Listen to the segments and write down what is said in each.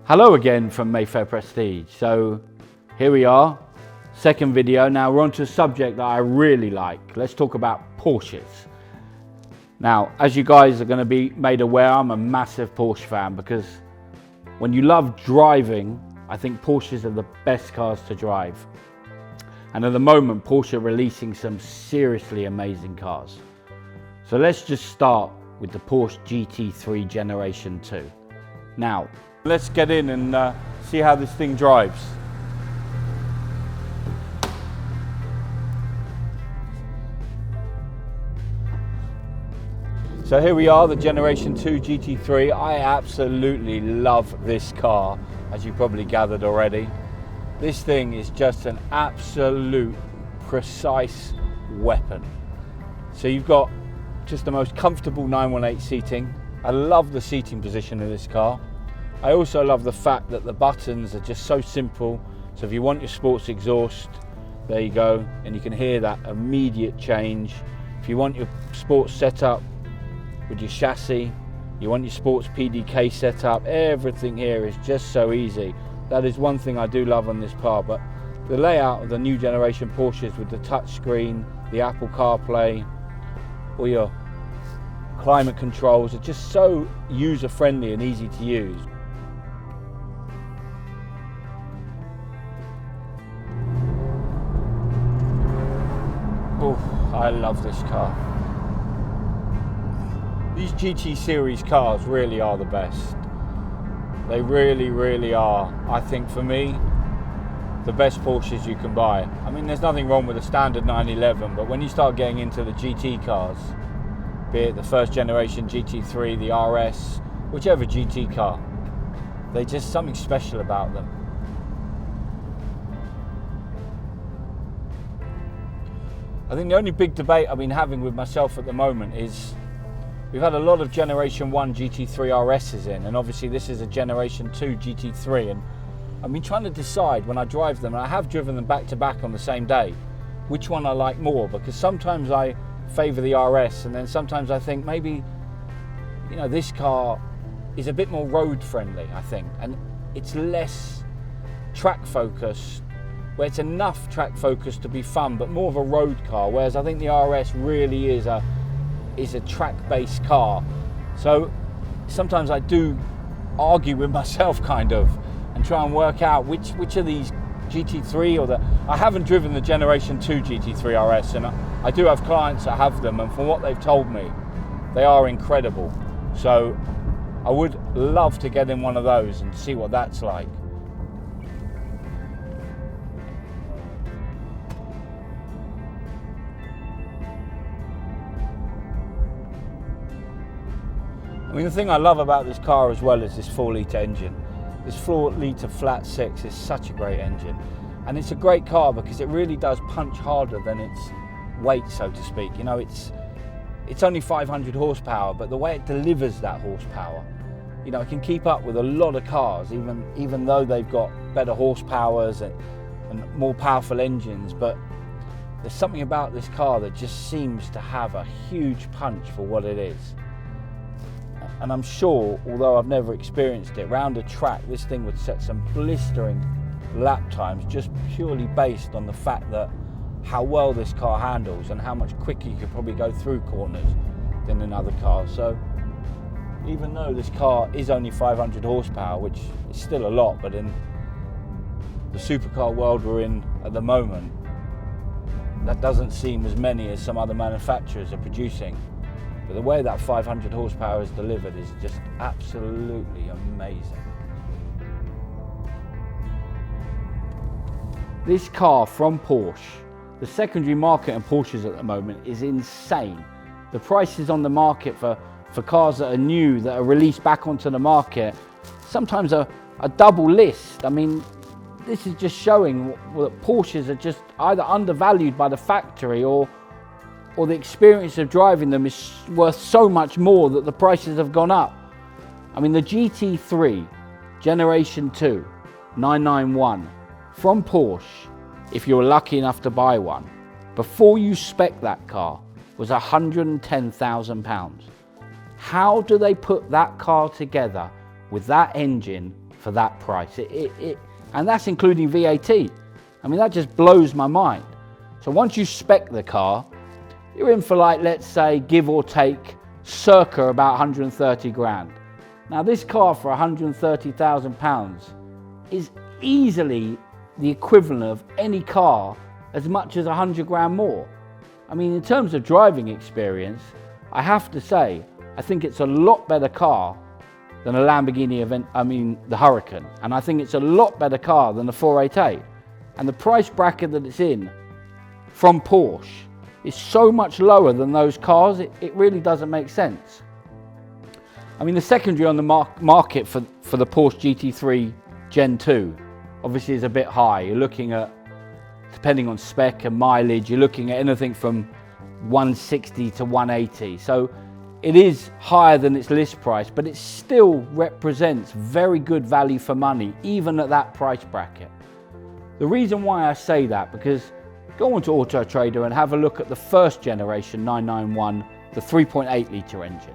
Hello again from Mayfair Prestige. So here we are, second video. Now we're on to a subject that I really like. Let's talk about Porsches. Now, as you guys are going to be made aware, I'm a massive Porsche fan because when you love driving, I think Porsches are the best cars to drive. And at the moment, Porsche are releasing some seriously amazing cars. So let's just start with the Porsche GT3 Generation 2. Now, let's get in and see how this thing drives. So here we are, the Generation 2 GT3. I absolutely love this car, as you probably gathered already. This thing is just an absolute precise weapon. So you've got just the most comfortable 918 seating. I love the seating position of this car. I also love the fact that the buttons are just so simple. So if you want your sports exhaust, there you go, and you can hear that immediate change. If you want your sports setup with your chassis, you want your sports PDK setup, everything here is just so easy. That is one thing I do love on this car. But the layout of the new generation Porsches with the touchscreen, the Apple CarPlay, all your climate controls are just so user-friendly and easy to use. Oh, I love this car. These GT series cars really are the best. They really, really are. I think for me, the best Porsches you can buy. I mean, there's nothing wrong with a standard 911, but when you start getting into the GT cars, be it the first generation GT3, the RS, whichever GT car, there's just something special about them. I think the only big debate I've been having with myself at the moment is we've had a lot of Generation 1 GT3RSs in, and obviously this is a Generation 2 GT3, and I've been trying to decide when I drive them, and I have driven them back to back on the same day, which one I like more, because sometimes I favour the RS, and then sometimes I think maybe, you know, this car is a bit more road friendly, I think, and it's less track focused, where it's enough track focus to be fun, but more of a road car, whereas I think the RS really is a track-based car. So sometimes I do argue with myself kind of and try and work out which of these GT3 or I haven't driven the Generation 2 GT3RS, and I do have clients that have them, and from what they've told me, they are incredible. So I would love to get in one of those and see what that's like. I mean, the thing I love about this car as well is this 4-litre engine. This 4-litre flat 6 is such a great engine. And it's a great car because it really does punch harder than its weight, so to speak. You know, it's only 500 horsepower, but the way it delivers that horsepower, you know, it can keep up with a lot of cars, even though they've got better horsepowers and more powerful engines. But there's something about this car that just seems to have a huge punch for what it is. And I'm sure, although I've never experienced it, round a track this thing would set some blistering lap times, just purely based on the fact that how well this car handles and how much quicker you could probably go through corners than in other cars. So even though this car is only 500 horsepower, which is still a lot, but in the supercar world we're in at the moment, that doesn't seem as many as some other manufacturers are producing. But the way that 500 horsepower is delivered is just absolutely amazing. This car from Porsche, the secondary market on Porsches at the moment is insane. The prices on the market for cars that are new, that are released back onto the market, sometimes a double list. I mean, this is just showing that Porsches are just either undervalued by the factory or the experience of driving them is worth so much more that the prices have gone up. I mean, the GT3 Generation 2 991 from Porsche, if you were lucky enough to buy one, before you spec that car, was £110,000. How do they put that car together with that engine for for that price. And that's including VAT. I mean, that just blows my mind. So once you spec the car, you're in for, like, let's say, give or take, circa about 130 grand. Now this car for £130,000 is easily the equivalent of any car as much as 100 grand more. I mean, in terms of driving experience, I have to say, I think it's a lot better car than a Lamborghini the Huracan. And I think it's a lot better car than the 488. And the price bracket that it's in from Porsche is so much lower than those cars, it really doesn't make sense. I mean, the secondary on the market for the Porsche GT3 Gen 2 obviously is a bit high. You're looking at, depending on spec and mileage, you're looking at anything from 160 to 180. So it is higher than its list price, but it still represents very good value for money, even at that price bracket. The reason why I say that, because go onto Auto Trader and have a look at the first generation 991, the 3.8 litre engine.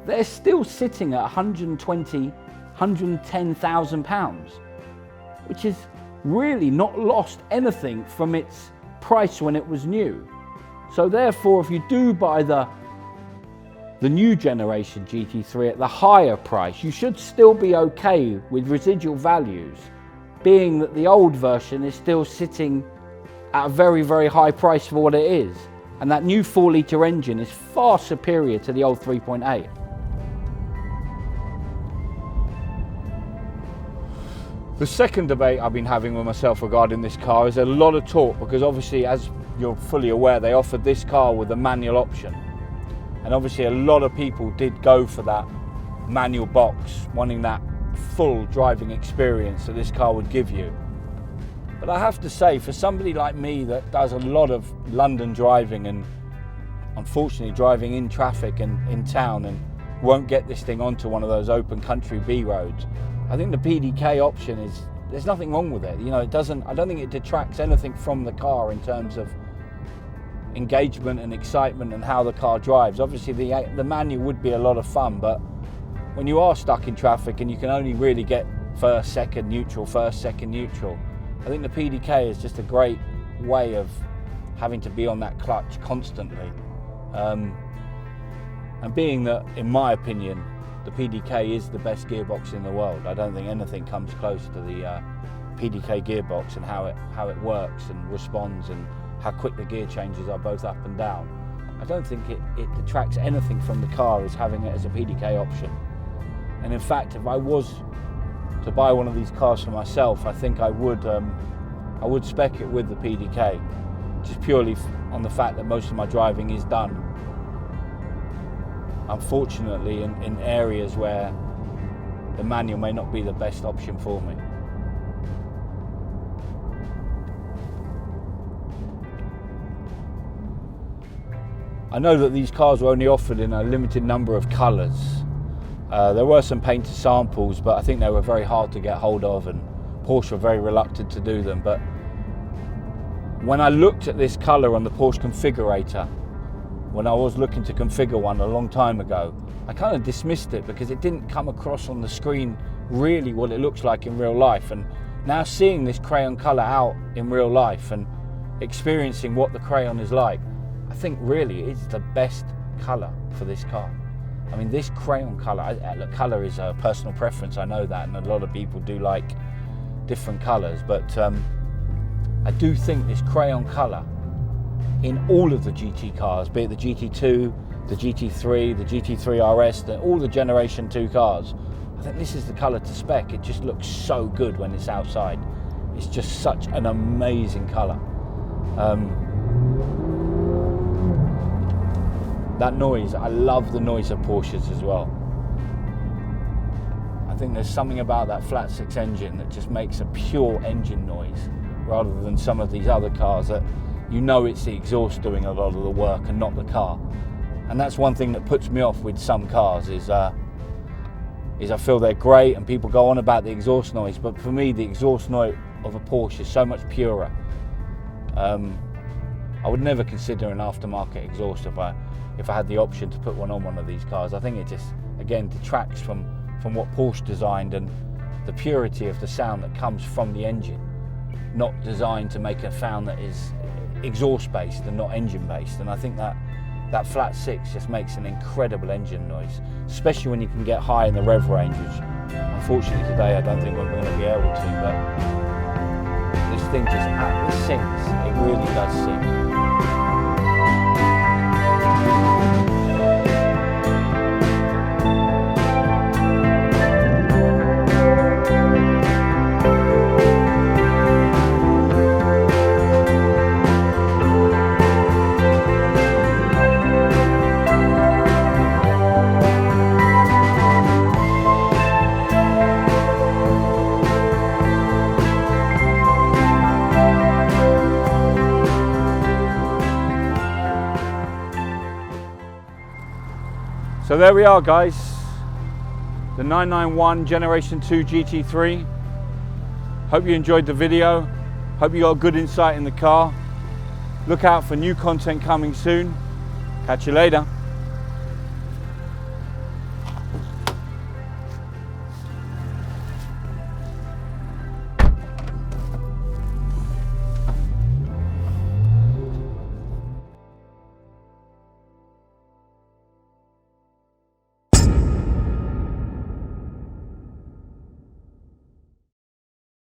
They're still sitting at 120, £110,000, which is really not lost anything from its price when it was new. So therefore, if you do buy the new generation GT3 at the higher price, you should still be okay with residual values, being that the old version is still sitting at a very, very high price for what it is. And that new 4 litre engine is far superior to the old 3.8. The second debate I've been having with myself regarding this car is a lot of talk, because obviously, as you're fully aware, they offered this car with a manual option. And obviously a lot of people did go for that manual box, wanting that full driving experience that this car would give you. But I have to say, for somebody like me that does a lot of London driving and unfortunately driving in traffic and in town and won't get this thing onto one of those open country B roads, I think the PDK option is, there's nothing wrong with it. You know, I don't think it detracts anything from the car in terms of engagement and excitement and how the car drives. Obviously the manual would be a lot of fun, but when you are stuck in traffic and you can only really get first, second, neutral, I think the PDK is just a great way of having to be on that clutch constantly. And being that, in my opinion, the PDK is the best gearbox in the world, I don't think anything comes close to the PDK gearbox and how it works and responds and how quick the gear changes are both up and down. I don't think it detracts anything from the car as having it as a PDK option. And in fact, if I was to buy one of these cars for myself, I think I would spec it with the PDK, just purely on the fact that most of my driving is done, unfortunately, in areas where the manual may not be the best option for me. I know that these cars were only offered in a limited number of colours. There were some painted samples, but I think they were very hard to get hold of, and Porsche were very reluctant to do them. But when I looked at this colour on the Porsche configurator, when I was looking to configure one a long time ago, I kind of dismissed it because it didn't come across on the screen really what it looks like in real life. And now seeing this crayon colour out in real life and experiencing what the crayon is like, I think really it's the best colour for this car. I mean, this crayon colour, look, colour is a personal preference, I know that, and a lot of people do like different colours, but I do think this crayon colour in all of the GT cars, be it the GT2, the GT3, the GT3RS, all the Generation 2 cars, I think this is the colour to spec. It just looks so good when it's outside. It's just such an amazing colour. That noise, I love the noise of Porsches as well. I think there's something about that flat six engine that just makes a pure engine noise, rather than some of these other cars that you know it's the exhaust doing a lot of the work and not the car. And that's one thing that puts me off with some cars is I feel they're great and people go on about the exhaust noise, but for me the exhaust noise of a Porsche is so much purer. I would never consider an aftermarket exhaust if I had the option to put one on one of these cars. I think it just, again, detracts from what Porsche designed, and the purity of the sound that comes from the engine, not designed to make a sound that is exhaust based and not engine based. And I think that flat six just makes an incredible engine noise, especially when you can get high in the rev range, which unfortunately today I don't think we're going to be able to, but this thing just sings, it really does sing. So there we are, guys, the 991 Generation 2 GT3. Hope you enjoyed the video. Hope you got a good insight in the car. Look out for new content coming soon. Catch you later.